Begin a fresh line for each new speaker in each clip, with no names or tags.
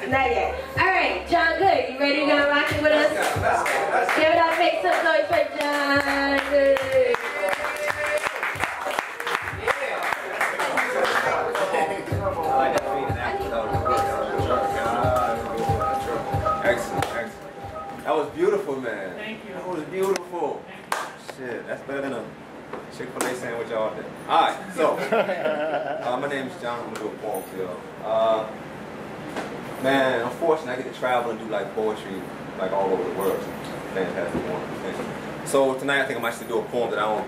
Not yet. All right, Jon Goode, you ready to go rock it with us? Let's give it up, make some noise for Jon Goode.
Excellent, excellent. That was beautiful, man.
Thank you.
That was beautiful. Shit, that's better than a Chick-fil-A sandwich all day. Alright, so, my name is Jon. I'm going to do a poem for y'all. Man, unfortunately, I get to travel and do like poetry like all over the world. Fantastic, wonderful thing. So tonight I think I might just do a poem that I don't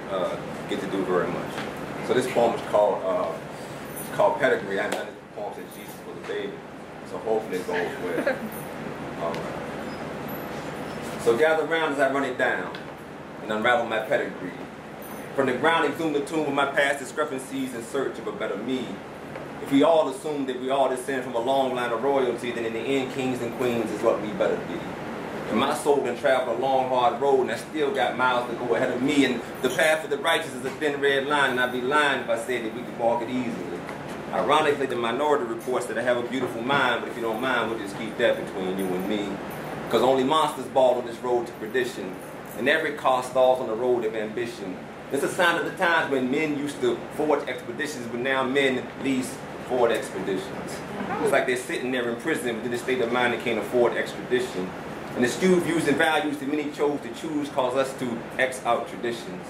get to do very much. So this poem is called Pedigree. I've done this poem since Jesus was a baby. So hopefully it goes well. Alright. So gather round as I run it down and unravel my pedigree. From the ground exhume the tomb of my past discrepancies in search of a better me. If we all assume that we all descend from a long line of royalty, then in the end kings and queens is what we better be. And my soul can travel a long hard road and I still got miles to go ahead of me, and the path of the righteous is a thin red line, and I'd be lying if I said that we could walk it easily. Ironically, the minority reports that I have a beautiful mind, but if you don't mind, we'll just keep that between you and me. Because only monsters ball on this road to perdition, and every car stalls on the road of ambition. It's a sign of the times when men used to forge expeditions, but now men lease forward expeditions. It's like they're sitting there in prison within the state of mind they can't afford extradition. And the skewed views and values that many chose to choose cause us to X out traditions.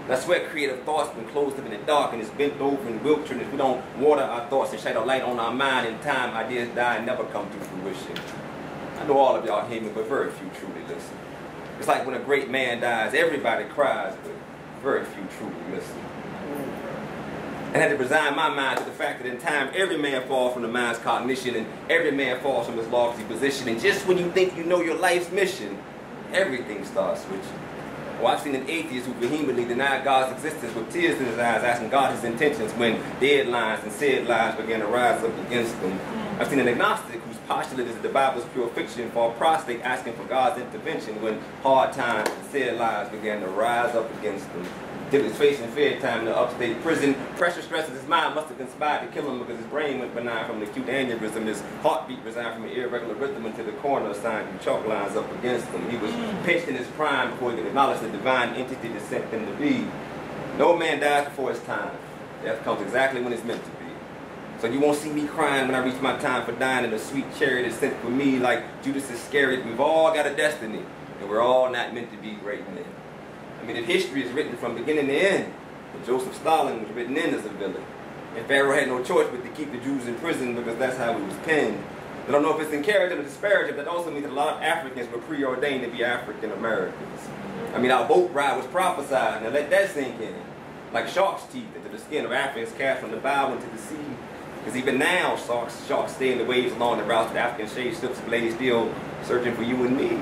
And I swear creative thoughts been closed up in the dark and it's bent over in Wiltshire, and if we don't water our thoughts and shine a light on our mind, in time ideas die and never come to fruition. I know all of y'all hear me, but very few truly listen. It's like when a great man dies, everybody cries, but very few truly listen. And I had to resign my mind to the fact that in time every man falls from the mind's cognition and every man falls from his lofty position. And just when you think you know your life's mission, everything starts switching. Well, I've seen an atheist who vehemently denied God's existence with tears in his eyes, asking God his intentions when dead lines and said lies began to rise up against them. I've seen an agnostic whose postulate is that the Bible's pure fiction fall prostrate asking for God's intervention when hard times and said lies began to rise up against them. Till he's facing fair time in the upstate prison. Pressure stresses his mind must have conspired to kill him because his brain went benign from an acute aneurysm. His heartbeat resigned from an irregular rhythm until the coroner assigned him chalk lines up against him. He was pinched in his prime before he could acknowledge the divine entity that sent him to be. No man dies before his time. Death comes exactly when it's meant to be. So you won't see me crying when I reach my time for dying in a sweet chariot that's sent for me like Judas Iscariot. We've all got a destiny, and we're all not meant to be great men. I mean, if history is written from beginning to end, then Joseph Stalin was written in as a villain. And Pharaoh had no choice but to keep the Jews in prison because that's how he was penned. I don't know if it's encouraging or disparaging, but that also means that a lot of Africans were preordained to be African Americans. I mean, our boat ride was prophesied. Now let that sink in. Like shark's teeth into the skin of Africans cast from the bow into the sea. Because even now, sharks stay in the waves along the routes that African shade ships blaze still searching for you and me.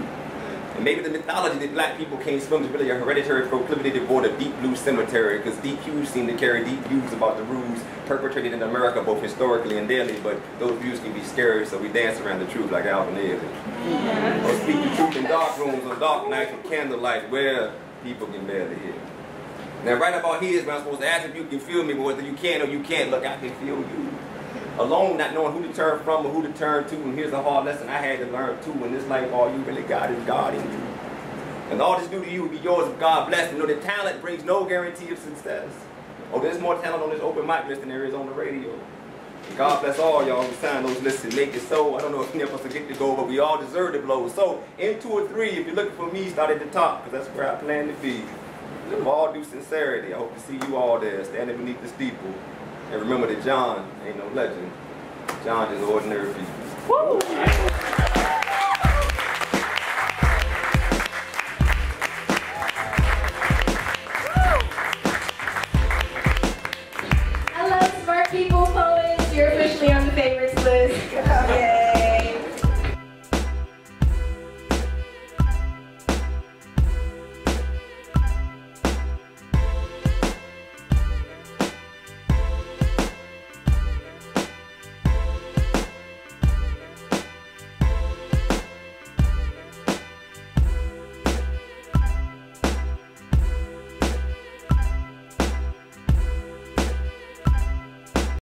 And maybe the mythology that black people can't swim is really a hereditary proclivity devoid of deep blue cemetery, because deep hues seem to carry deep views about the rules perpetrated in America both historically and daily, but those views can be scary, so we dance around the truth like Alvin Ailey. Or speak the truth in dark rooms on dark nights with candlelight where people can barely hear. Now right about here is where I'm supposed to ask if you can feel me, but whether you can or you can't, look, I can feel you. Alone, not knowing who to turn from or who to turn to, and here's a hard lesson I had to learn too. In this life, all you really got is God in you. And all this due to you will be yours if God bless. And know that talent brings no guarantee of success. Oh, there's more talent on this open mic list than there is on the radio. And God bless all y'all who sign those lists and make it so. I don't know if any of us will get to go, but we all deserve the blow. So, in 2 or 3, if you're looking for me, start at the top, because that's where I plan to be. With all due sincerity, I hope to see you all there, standing beneath the steeple. And remember that Jon ain't no legend. Jon is ordinary people. Woo!